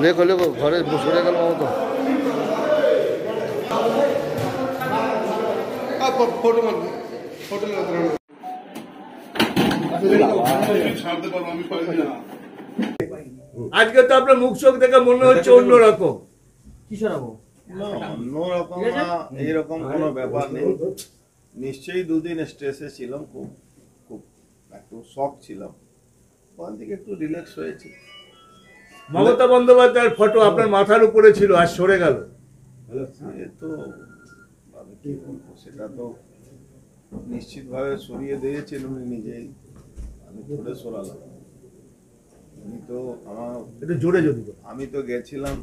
লেখো লেখো ঘরে সরে গেল মমতা। আজকে তো আপনার মুখ চোখ দেখে মনে হচ্ছে অন্যরকম। অন্যরকম না, এইরকম কোনো ব্যাপার নেই। নিশ্চয়ই দুদিন স্ট্রেসে ছিলাম, খুব খুব একটু শক ছিলাম, ওখান থেকে একটু রিল্যাক্স হয়েছে। মমতা বন্দ্যোপাধ্যায়ের ফটো আপনার মাথার উপরে ছিল আর সরে গেল, তো আমি কি বলবো, সেটা তো নিশ্চিতভাবে সরিয়ে দিয়েছেন উনি নিজেই, আমি ধরে সরালাম। উনি তো আমার একটু জোরে যদি আমি তো গেছিলাম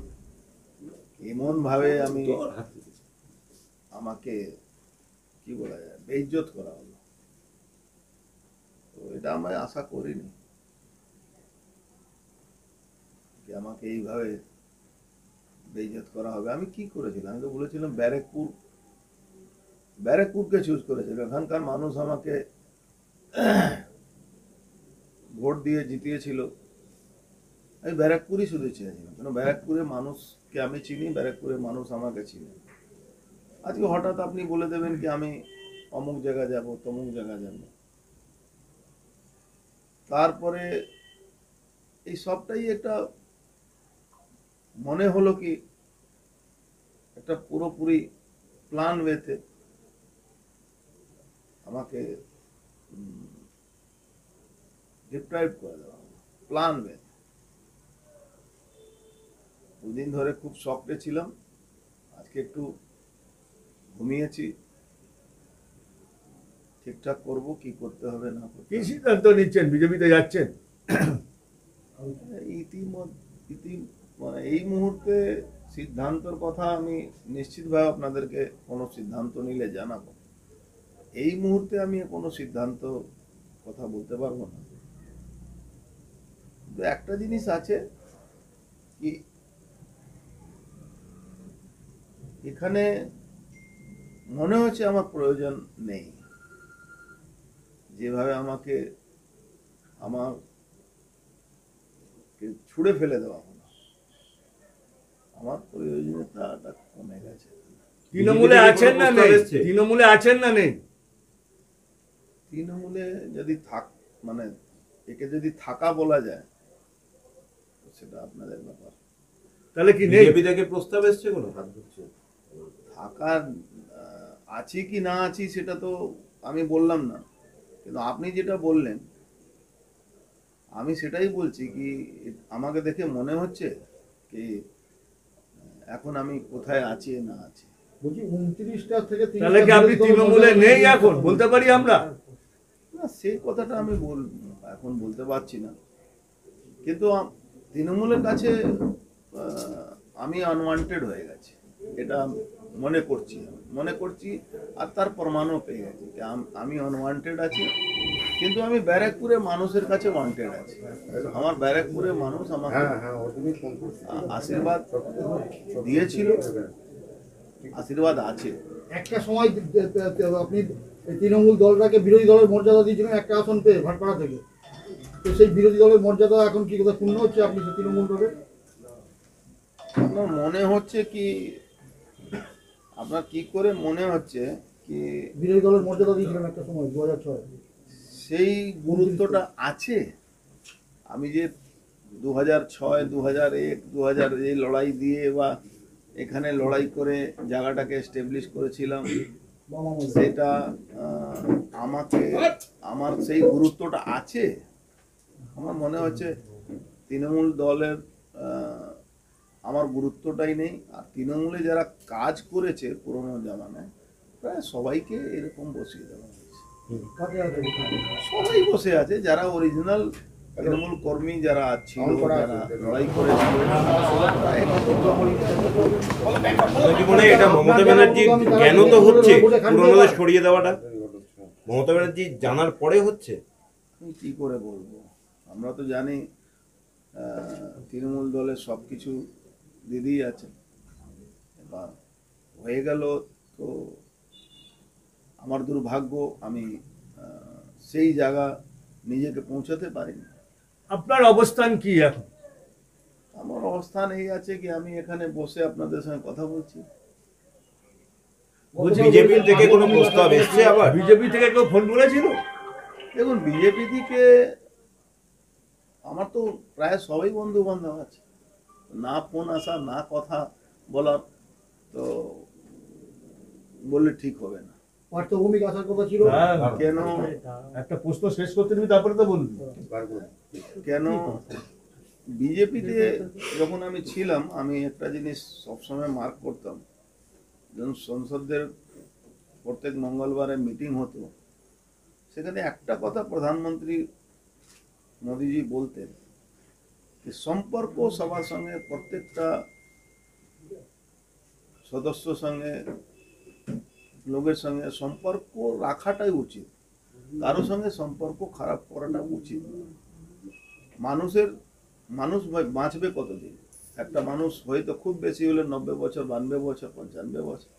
এমন ভাবে, আমি আমাকে কি বলা যায়, বেইজ্জত করা হলো, তো এটা আমি আশা করিনি যে আমাকে এইভাবে বেইজ্জত করা হবে। আমি কি করেছিলাম? আমি তো বলেছিলাম ব্যারাকপুরকে চুজ করেছিল। এখানকার মানুষ আমাকে ভোট দিয়ে জিতিয়েছিল, আমি ব্যারাকপুরই শুধু চেয়েছিলাম, কেন ব্যারাকপুরের মানুষকে আমি চিনি, ব্যারাকপুরের মানুষ আমাকে চিনি। আজকে হঠাৎ আপনি বলে দেবেন কি আমি অমুক জায়গা যাব, তমুক জায়গা যাব, তারপরে এই সবটাই একটা মনে হলো কি একটা পুরোপুরি প্ল্যান ওয়েতে আমাকে ডিপ্রাইভ করে দেওয়া হলো, প্ল্যান ওয়ে। দুদিন ধরে খুব শকটে ছিলাম, আজকে একটু ঘুমিয়েছি, ঠিকঠাক করব, কি করতে হবে না করতে কি হবে। সিদ্ধান্ত নিচ্ছেন? বিজেপিতে যাচ্ছেন? মানে এই মুহূর্তে সিদ্ধান্তর কথা আমি নিশ্চিতভাবে আপনাদেরকে কোনো সিদ্ধান্ত নিলে জানাবো। এই মুহূর্তে আমি কোনো সিদ্ধান্ত কথা বলতে পারবো না। কিন্তু একটা জিনিস আছে কি, এখানে মনে হচ্ছে আমার প্রয়োজন নেই, যেভাবে আমাকে ছুঁড়ে ফেলে দেওয়া হলো, আমার প্রয়োজনীয়তাটা কমে গেছে। তৃণমূলে আছেন না নেই? তৃণমূলে আছেন না নেই? তৃণমূলে যদি মানে একে যদি থাকা বলা যায়, সেটা আপনাদের ব্যাপার। তাহলে কি নেই? বিজেপি থেকে প্রস্তাব এসছে কোনো? থাকার আছি কি না আছি সেটা তো আমি বললাম না, কিন্তু আপনি যেটা বললেন আমি সেটাই বলছি কি, আমাকে দেখে মনে হচ্ছে কি এখন আমি কোথায় আছি না আছি। বলছি 29টা থেকে তাহলে কি আপনি তৃণমূলে নেই এখন বলতে পারি আমরা? না, সেই কথাটা আমি এখন বলতে পারছি না, কিন্তু তৃণমূলের কাছে আমি আনওয়ান্টেড হয়ে গেছি, এটা মনে করছি আর তার প্রমাণও পেয়ে গেছি যে আমি আনওয়ান্টেড আছি। কিন্তু আমি ব্যারাকপুরের মানুষের কাছে ওয়ান্টেড আছি। আমার ব্যারাকপুরের মানুষ আমাকে আশীর্বাদ দিয়েছিল, আশীর্বাদ আছে। একটা সময় আপনি তৃণমূল দলটাকে বিরোধী দলের মর্যাদা দিয়েছিলেন একটা আসন পেয়ে ভাটপাড়া থেকে, তো সেই বিরোধী দলের মর্যাদা এখন কি কথা পূর্ণ হচ্ছে? আপনি তৃণমূল দলে আপনার মনে হচ্ছে কি, আপনার কি করে মনে হচ্ছে কি বিরোধী দলের মর্যাদা দিয়েছিলেন একটা সময় 2006? সেই গুরুত্বটা আছে? আমি যে 2006, 2001, 2000 এই লড়াই দিয়ে বা এখানে লড়াই করে জায়গাটাকে এস্টাবলিশ করেছিলাম, সেটা আমার সেই গুরুত্বটা আছে? আমার মনে হচ্ছে তৃণমূল দলের আমার গুরুত্বটাই নেই। আর তৃণমূলে যারা কাজ করেছে পুরোনো জামানায় প্রায় সবাইকে এরকম বসিয়ে দেওয়া হয়েছে। সবাই বসে আছে, যারা অরিজিনাল তৃণমূল কর্মী যারা ছিল, যারা লড়াই করেছিল। এটা মমতা ব্যানার্জি কেন তো হচ্ছে পুরোনোদের সরিয়ে দেওয়াটা মমতা ব্যানার্জি জানার পরে হচ্ছে? আমি কি করে বলবো, আমরা তো জানি তৃণমূল দলের সবকিছু দিদি আছে, এবার হয়ে গেল তো আমার দুর্ভাগ্য, আমি সেই জায়গা নিজেকে পৌঁছাতে পারিনি। আপনার অবস্থান কি এখন? আমার অবস্থান এই আছে কি আমি এখানে বসে আপনাদের সঙ্গে কথা বলছি। বিজেপির থেকে কোনো প্রস্তাব এসছে আবার? বিজেপি থেকে কেউ ফোন করেছিল? দেখুন বিজেপি থেকে আমার তো প্রায় সবাই বন্ধু বান্ধব আছে, না ফোন আসা না কথা বলার, তো বললে ঠিক হবে না। পার্থভূমিক আসার কথা ছিল। হ্যাঁ, কেন একটা প্রশ্ন শেষ করতে দিবি তারপরে তো বলবি। কেন বিজেপিতে যখন আমি ছিলাম আমি একটা জিনিস সবসময় মার্ক করতাম, যখন সংসদের প্রত্যেক মঙ্গলবারে মিটিং হতো সেখানে একটা কথা প্রধানমন্ত্রী মোদিজি বলতেন যে সম্পর্ক সবার সঙ্গে, প্রত্যেকটা সদস্যর সঙ্গে, লোকের সঙ্গে সম্পর্ক রাখাটাই উচিত, কারোর সঙ্গে সম্পর্ক খারাপ করাটা উচিত। মানুষ বাঁচবে কতদিন? একটা মানুষ হয়তো খুব বেশি হলে 90 বছর, 92 বছর, 95 বছর,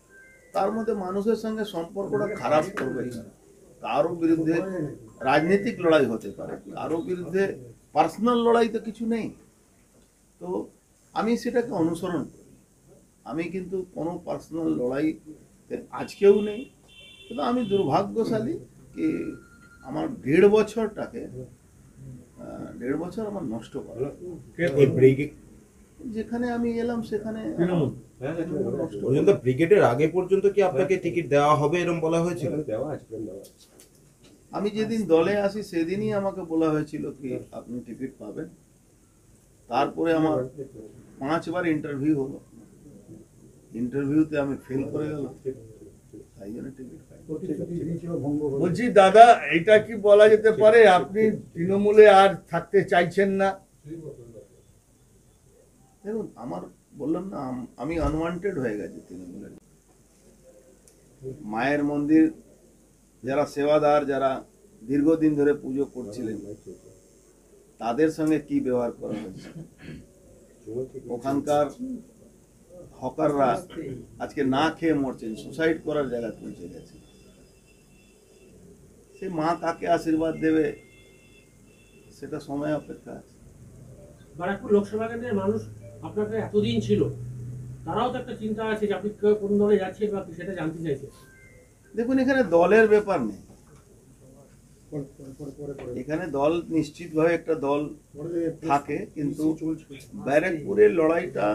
তার মধ্যে মানুষের সঙ্গে সম্পর্কটা খারাপ করবে না। কারো বিরুদ্ধে রাজনৈতিক লড়াই হতে পারে, কারো বিরুদ্ধে পার্সোনাল লড়াই তো কিছু নেই। তো আমি সেটাকে অনুসরণ করি। আমি কিন্তু কোনো পার্সোনাল লড়াই আজকেও নেই, কিন্তু আমি দুর্ভাগ্যশালী কি আমার 1.5 বছরটাকে 1.5 বছর আমার নষ্ট করা। যেখানে আমি এলাম সেখানে নষ্ট পর্যন্ত ব্রিগেডের আগে পর্যন্ত কি আপনাকে টিকিট দেওয়া হবে এরকম বলা হয়েছিল? আমি যেদিন দলে আসি সেদিনই আমাকে বলা হয়েছিল কি আপনি টিকিট পাবেন। তারপরে আমার 5 বার ইন্টারভিউ হলো, ইন্টারভিউতে আমি ফেল করে গেলাম, তাই জন্য টিকিট পাই। বলছি দাদা, এটা কি বলা যেতে পারে আপনি তৃণমূলে আর থাকতে চাইছেন না? দেখুন আমার বললাম না, আমি আনওয়ান্টেড হয়ে গেছি তৃণমূলের। মায়ের মন্দির যারা সেবাদার, যারা দীর্ঘদিন ধরে পুজো করছিলেন, তাদের সঙ্গে কি ব্যবহার করা হয়েছে। ওখানকার হকাররা আজকে না খেয়ে মরছেন, সুসাইড করার জায়গায় পৌঁছে গেছে। সে মা কাকে আশীর্বাদ দেবে সেটা সময় অপেক্ষা আছে। বারাকপুর লোকসভা কেন্দ্রের মানুষ আপনাকে এতদিন ছিল, তারাও তো একটা চিন্তা আছে যে আপনি কোন দলে যাচ্ছেন বা সেটা জানতে চাইছে। দেখুন এখানে দলের ব্যাপার নেই, এখানে দল নিশ্চিতভাবে একটা দল থাকে, কিন্তু ব্যারাকপুরের লড়াইটা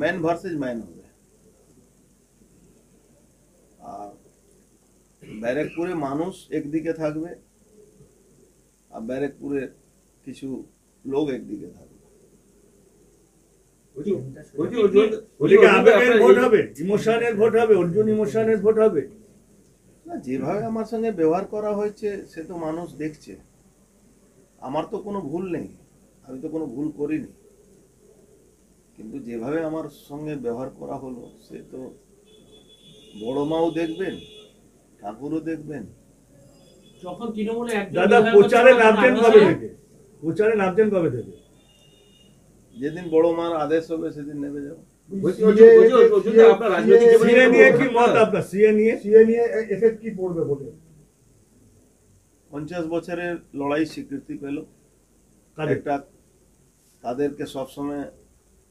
ম্যান ভার্সেস ম্যান হবে। আর ব্যারাকপুরে মানুষ একদিকে থাকবে আর ব্যারাকপুরে কিছু লোক একদিকে থাকবে। ওদিকে আবেগের ভোট হবে, ইমোশনের ভোট হবে, অর্জুন ইমোশনের ভোট হবে। না, যেভাবে আমার সঙ্গে ব্যবহার করা হয়েছে সে তো মানুষ দেখছে। আমার তো কোনো ভুল নেই, আমি তো কোনো ভুল করিনি, কিন্তু যেভাবে আমার সঙ্গে ব্যবহার করা হলো সে তো বড় মাও দেখবেন, ঠাকুরও দেখবেন। যখন তৃণমূলে দাদা প্রচারে নামছেন কবে থেকে? প্রচারে নামছেন কবে থেকে? যেদিন বড় মার আদেশ হবে সেদিন নেমে যাবো। সিএ নিয়ে কি মত আপনার? সিএ নিয়ে এফেক্ট কি পড়বে বলে 50 বছরের লড়াই স্বীকৃতি পেল। একটা তাদেরকে সবসময়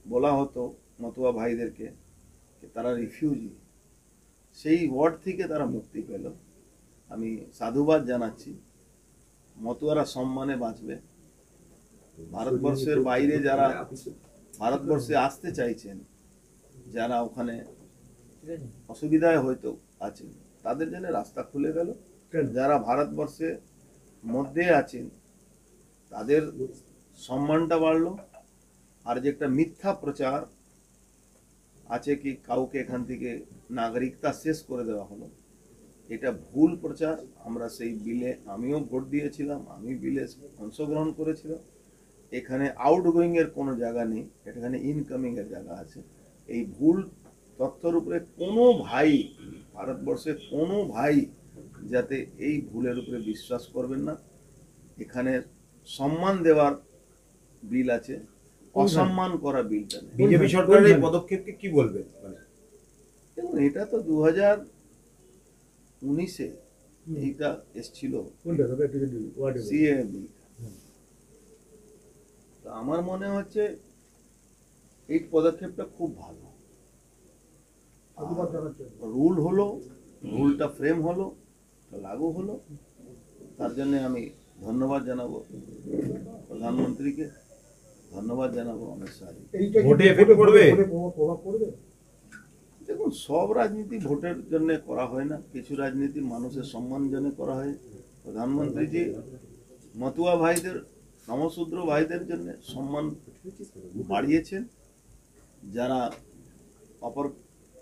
বলা হতো মতুয়া ভাইদেরকে তারা রিফিউজি, সেই ওয়ার্ড থেকে তারা মুক্তি পেল। আমি সাধুবাদ জানাচ্ছি। মতুয়ারা সম্মানে বাঁচবে। ভারতবর্ষের বাইরে যারা ভারতবর্ষে আসতে চাইছেন, যারা ওখানে অসুবিধায় হয়তো আছেন, তাদের জন্য রাস্তা খুলে গেল। যারা ভারতবর্ষে মধ্যে আছেন তাদের সম্মানটা বাড়লো। আর যে একটা মিথ্যা প্রচার আছে কি কাউকে এখান থেকে নাগরিকতা শেষ করে দেওয়া হলো, এটা ভুল প্রচার। আমরা সেই বিলে আমিও ভোট দিয়েছিলাম, আমি বিলে অংশগ্রহণ করেছিলাম। এখানে আউটগোয়িং এর কোনো জায়গা নেই, এখানে ইনকামিং এর জায়গা আছে। এই ভুল তথ্যের উপরে কোনো ভাই, ভারতবর্ষে কোনো ভাই যাতে এই ভুলের উপরে বিশ্বাস করবেন না। এখানে সম্মান দেওয়ার বিল আছে, অসম্মান করা বিলটা নেই। বিজেপি সরকারের এই পদক্ষেপকে কি বলবেন? দেখুন এটা তো 2019-এ এইটা এসছিল সিএ বিল। তো আমার মনে হচ্ছে এই পদক্ষেপটা খুব ভালো। সাধুবাদ জানাচ্ছেন। রুল হলো, রুলটা ফ্রেম হলো, লাগু হলো, তার জন্য আমি ধন্যবাদ জানাবো প্রধানমন্ত্রীকে, ধন্যবাদ জানাবো অমিত শাহকে। এইটা কি ভোটে effect পড়বে? ভোটে প্রভাব পড়বে? দেখুন, সব রাজনীতি ভোটের জন্য করা হয় না, কিছু রাজনীতি মানুষের সম্মান জন্য করা হয়। প্রধানমন্ত্রীজি মতুয়া ভাইদের, নমশূদ্র ভাইদের জন্য সম্মান বাড়িয়েছেন, যারা অপর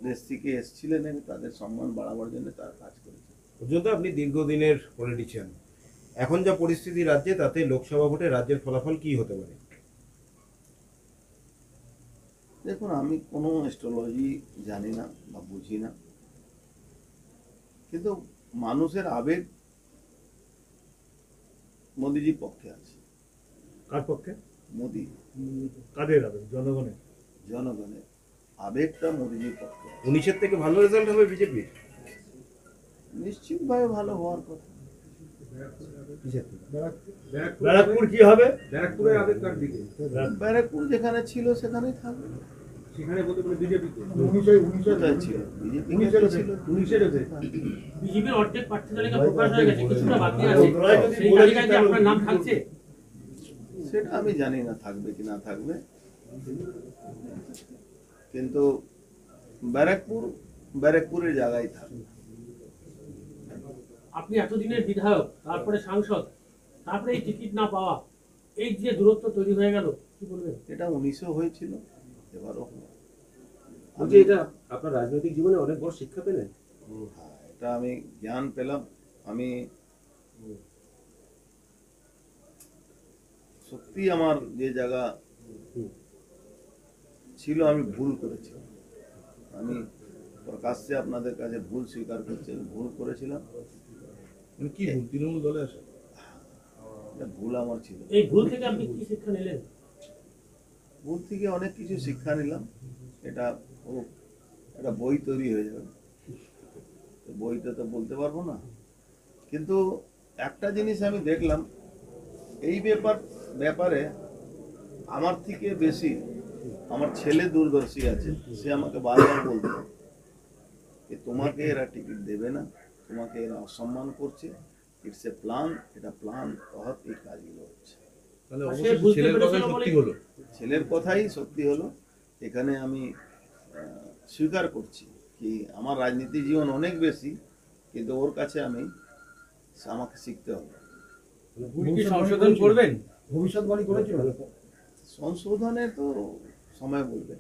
দেশ থেকে এসেছিলেন তাদের সম্মান বাড়াবার জন্য তারা কাজ করেছেন। পর্যন্ত আপনি দীর্ঘদিনের পলিটিশিয়ান, এখন যা পরিস্থিতি রাজ্যে, তাতে লোকসভা ভোটে রাজ্যের ফলাফল কি হতে পারে? দেখুন, আমি কোনো অ্যাস্ট্রোলজি জানি না বা বুঝি না, কিন্তু মানুষের আবেগ মোদিজির পক্ষে আছে। কার পক্ষে? মোদি, কাদের আবেগ? জনগণের। জনগণের আবেগটা মোদিজির পক্ষে আছে। 19-এর থেকে ভালো রেজাল্ট হবে বিজেপির? নিশ্চিতভাবে ভালো হওয়ার কথা। ব্যারাকপুর কি হবে? ব্যারাকপুরের আবেগ কার দিকে? ব্যারাকপুর যেখানে ছিল সেখানেই থাকবে। সেখানে বলতে বলে বিজেপিকে 19-এ কোথায় ছিল? বিজেপি ছিল। 19-এর বিজেপির অর্ধেক প্রার্থী তালিকা প্রকাশ হয়ে গেছে, কিছুটা বাকি আছে। সেই তালিকায় কি আপনার নাম থাকছে? সেটা আমি জানি না থাকবে কি না থাকবে, কিন্তু ব্যারাকপুরের জায়গায় থাকবে। আপনি এতদিনের বিধায়ক, তারপরে সাংসদ, তারপরে এই টিকিট না পাওয়া, এই যে দূরত্ব তৈরি হয়ে গেল, কি বলবেন? এটা 1900 হয়েছিল, এবারও হবে। বলছি, এটা আপনার রাজনৈতিক জীবনে অনেক বড় শিক্ষা পেলেন। হ্যাঁ, এটা আমি জ্ঞান পেলাম। আমি সত্যি আমার যে জায়গা ছিল আমি ভুল করেছি, আমি প্রকাশ্যে আপনাদের কাছে ভুল স্বীকার করছি, আমি ভুল করেছিলাম। কি ভুল? তৃণমূল দলে আসে? এটা ভুল আমার ছিল। এই ভুল থেকে আপনি কি শিক্ষা নিলেন? ভুল থেকে অনেক কিছু শিক্ষা নিলাম। এটা একটা বই তৈরি হয়ে যাবে, তো বইটা তো বলতে পারবো না, কিন্তু একটা জিনিস আমি দেখলাম, এই ব্যাপারে আমার থেকে বেশি আমার ছেলে দূরদর্শী আছে। সে আমাকে বারবার বলতো যে তোমাকে এরা টিকিট দেবে না, তোমাকে এরা অসম্মান করছে, ইটস এ প্ল্যান, এটা প্ল্যান তহত এই কাজগুলো হচ্ছে। তাহলে সে অবশ্যই বুঝতে ছেলের কথাই পেরেছিল সত্যি বলে- হলো। ছেলের কথাই সত্যি হলো। এখানে আমি স্বীকার করছি কি আমার রাজনীতি জীবন অনেক বেশি, কিন্তু ওর কাছে আমাকে শিখতে হবে। সংশোধন করবেন? ভবিষ্যৎবাণী করেছিল? সংশোধনে তো সময় বলবে।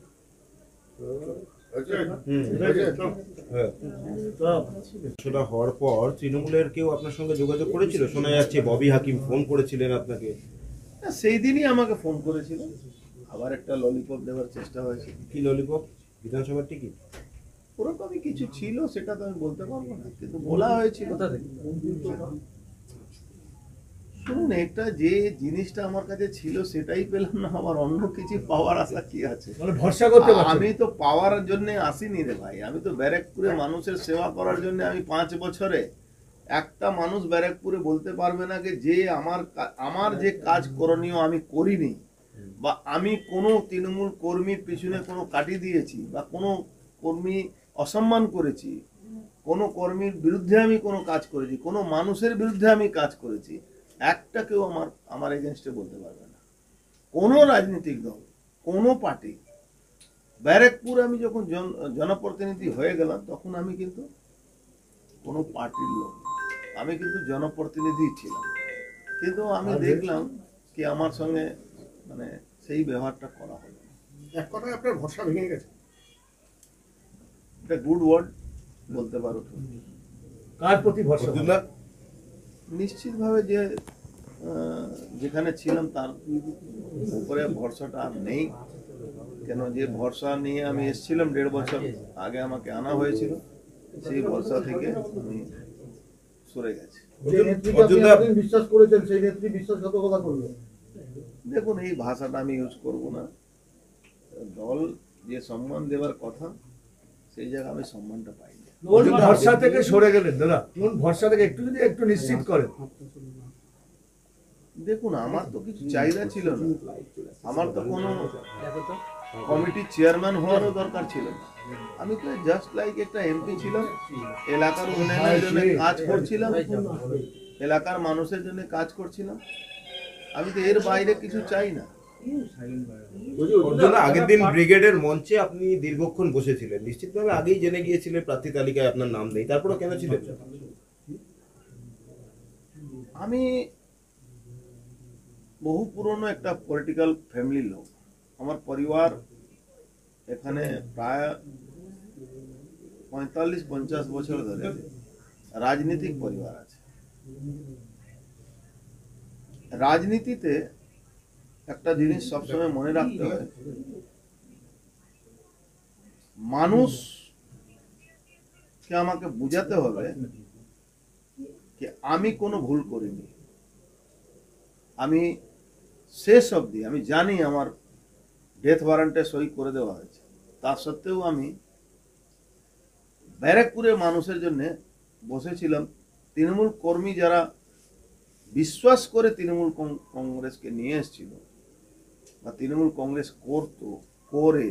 সেটা হওয়ার পর তৃণমূলের কেউ আপনার সঙ্গে যোগাযোগ করেছিল? শোনা যাচ্ছে ববি হাকিম ফোন করেছিলেন আপনাকে। না, সেই দিনই আমাকে ফোন করেছিল, আবার একটা ললিপপ দেওয়ার চেষ্টা হয়েছে। কি ললিপপ? বিধানসভার টিকিট? ওরকমই কিছু ছিল, সেটা তো আমি বলতে পারবো না, কিন্তু বলা হয়েছিল। শুনুন, একটা যে জিনিসটা আমার কাছে ছিল সেটাই পেলাম না, আমার অন্য কিছু পাওয়ার আশা কি আছে? মানে ভরসা করতে পারছেন? আমি তো পাওয়ার জন্য আসিনি রে ভাই, আমি তো ব্যারাকপুরে মানুষের সেবা করার জন্য। আমি 5 বছরে একটা মানুষ ব্যারাকপুরে বলতে পারবে না যে আমার যে কাজ করণীয় আমি করিনি, বা আমি কোনো তৃণমূল কর্মীর পিছনে কোনো কাটি দিয়েছি, বা কোনো কর্মী অসম্মান করেছি, কোনো কর্মীর বিরুদ্ধে আমি কোনো কাজ করেছি, কোনো মানুষের বিরুদ্ধে আমি কাজ করেছি, একটা কেউ আমার এগেনস্টে বলতে পারবে না। কোনো রাজনৈতিক দল, কোনো পার্টি। ব্যারাকপুর আমি যখন জনপ্রতিনিধি হয়ে গেলাম, তখন আমি কিন্তু কোনো পার্টির লোক, আমি কিন্তু জনপ্রতিনিধি ছিলাম। কিন্তু আমি দেখলাম কি আমার সঙ্গে মানে সেই ব্যবহারটা করা হলো। এক কথায় আপনার ভরসা ভেঙে গেছে। এটা গুড ওয়ার্ড বলতে পারো তুমি। কার প্রতি ভরসা? নিশ্চিতভাবে যেখানে ছিলাম তার উপরে ভরসাটা আর নেই। কেন, যে ভরসা নিয়ে আমি এসেছিলাম 1.5 বছর আগে আমাকে আনা হয়েছিল, সেই ভরসা থেকে আমি সরে গেছি। যে নেত্রীকে আপনি এতদিন বিশ্বাস করেছেন, সেই নেত্রী বিশ্বাসঘাতকতা করলো। দেখুন, এই ভাষাটা আমি ইউজ করব না। দল যে সম্মান দেওয়ার কথা, সেই জায়গায় আমি সম্মানটা পাইনি। কোন ভরসা থেকে সরে গেলেন দাদা? কোন ভরসা থেকে একটু যদি একটু নিশ্চিত করেন। দেখুন, আমার তো কিছু চাহিদা ছিল না, আমার তো কোনো কমিটির চেয়ারম্যান হওয়ারও দরকার ছিল না। আমি তো জাস্ট লাইক একটা এমপি ছিলাম, এলাকার উন্নয়নের জন্য কাজ করছিলাম, এলাকার মানুষের জন্য কাজ করছিলাম। আমি তো এর বাইরে কিছু চাই না। অর্জুন, আগের দিন ব্রিগেডের মঞ্চে আপনি দীর্ঘক্ষণ বসেছিলেন, নিশ্চিতভাবে আগেই জেনে গিয়েছিলেন প্রার্থী তালিকায় আপনার নাম নেই, তারপরে কেন ছিলেন? আমি বহু পুরনো একটা পলিটিক্যাল ফ্যামিলির লোক। আমার পরিবার এখানে প্রায় 45-50 বছর ধরে রাজনৈতিক পরিবার আছে। রাজনীতিতে একটা জিনিস সবসময় মনে রাখতে হয়, মানুষকে আমাকে বুঝাতে হবে যে আমি কোনো ভুল করিনি। আমি শেষ অবধি আমি জানি আমার ডেথ ওয়ারেন্টে সই করে দেওয়া হয়েছে, তা সত্ত্বেও আমি ব্যারাকপুরের মানুষের জন্য বসেছিলাম। তৃণমূল কর্মী যারা বিশ্বাস করে তৃণমূল কংগ্রেসকে নিয়ে এসেছিল বা তৃণমূল কংগ্রেস করে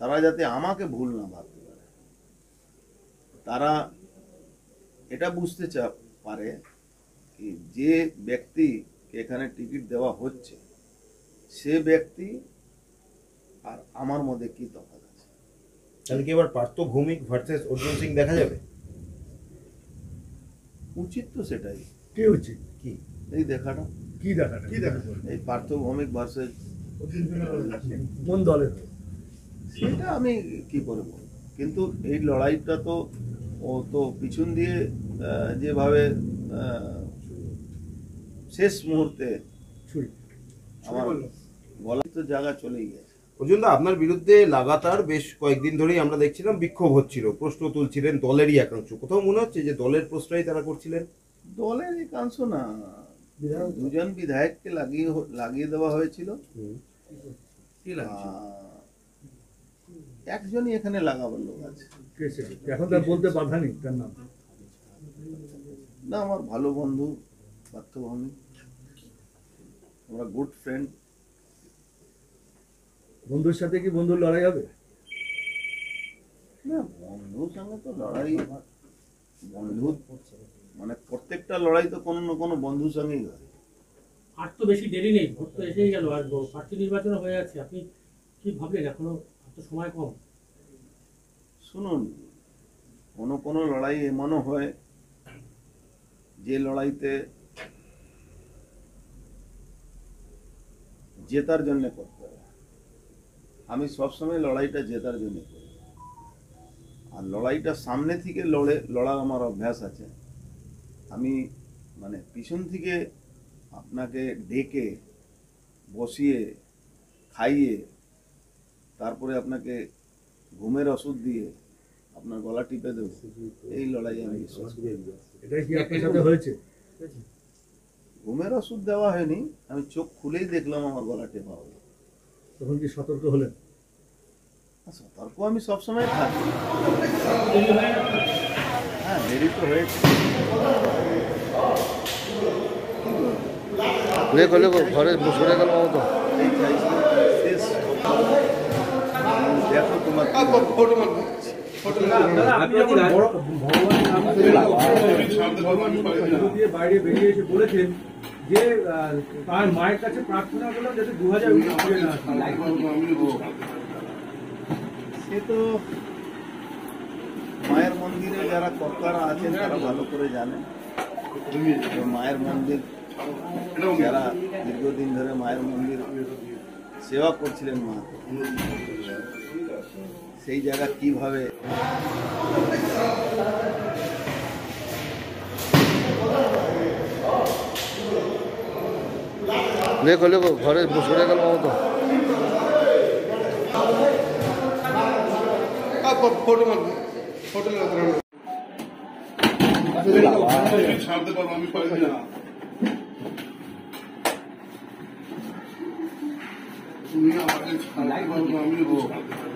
তারা যাতে আমাকে ভুল না ভাবতে পারে, তারা এটা বুঝতে পারে কি যে ব্যক্তিকে এখানে টিকিট দেওয়া হচ্ছে সে ব্যক্তি আর আমার মধ্যে কি তফাৎ আছে। তাহলে কি এবার পার্থ ভৌমিক ভার্সেস অর্জুন সিং দেখা যাবে? উচিত তো সেটাই। কি হচ্ছে? কি এই দেখাটা, কি দেখাটা? এই পার্থ ভৌমিক ভার্সেস কোন দলের? সেটা আমি কি করে বলবো, কিন্তু এই লড়াইটা তো ও তো পিছন দিয়ে যেভাবে শেষ মুহূর্তে আমার গলায় তো জায়গা চলেই গেছে। অর্জুন দা, আপনার বিরুদ্ধে লাগাতার বেশ কয়েকদিন ধরেই আমরা দেখছিলাম বিক্ষোভ হচ্ছিল, প্রশ্ন তুলছিলেন দলেরই একাংশ। কোথাও মনে হচ্ছে যে দলের প্রশ্নই তারা করছিলেন? দলের একাংশ না, দুজন বিধায়ককে লাগিয়ে দেওয়া হয়েছিল, একজনই এখানে লাগাবার লোক আছে। এখন তার বলতে বাধা নেই, তার নাম না, আমার ভালো বন্ধু পার্থ ভৌমিক, আমরা গুড ফ্রেন্ড। বন্ধুর সাথে কি বন্ধুর লড়াই হবে? না, বন্ধুর সঙ্গে তো লড়াই, বন্ধু মানে প্রত্যেকটা লড়াই তো কোনো না কোনো বন্ধুর সঙ্গেই হয়। আর তো বেশি দেরি নেই, ভোট তো এসেই গেল, আর প্রার্থী নির্বাচন হয়ে যাচ্ছে। আপনি কি ভাবলেন? এখনো তো সময় কম। শুনুন, কোনো লড়াই এমনও হয় যে লড়াইতে জেতার জন্য করতে হবে। আমি সবসময় লড়াইটা জেতার জন্য করি, আর লড়াইটা সামনে থেকে লড়া আমার অভ্যাস আছে। আমি মানে পিছন থেকে আপনাকে ডেকে বসিয়ে খাইয়ে তারপরে আপনাকে ঘুমের ওষুধ দিয়ে আপনার গলা টিপে দেবো, এই লড়াই আমি বিশ্বাস করি। এটাই কি আপনার সাথে হয়েছে? ঘুমের ওষুধ দেওয়া হয়নি, আমি চোখ খুলেই দেখলাম আমার গলা টেপা হলো। তখন কি সতর্ক হলেন? সতর্ক আমি সবসময় থাকি। হ্যাঁ, দেরি তো হয়েছে। ঘরে সরে গেল মতো। এই চাইছি শেষ দেখো তোমার বাইরে বেরিয়ে এসে বলেছেন যে তার মায়ের কাছে প্রার্থনা করলাম যাতে 2019 ফিরে না আসে। সে তো মায়ের মন্দিরে যারা কর্তারা আছেন তারা ভালো করে জানেন। মায়ের মন্দির যারা দীর্ঘদিন ধরে মায়ের মন্দির সেবা করছিলেন, মা সেই জায়গা কিভাবে ঘরে সরে গেল মতো। ছাড়তে পারবো আমি পারি না। তুমি আমাকে ছাড়তে পারবো, আমিও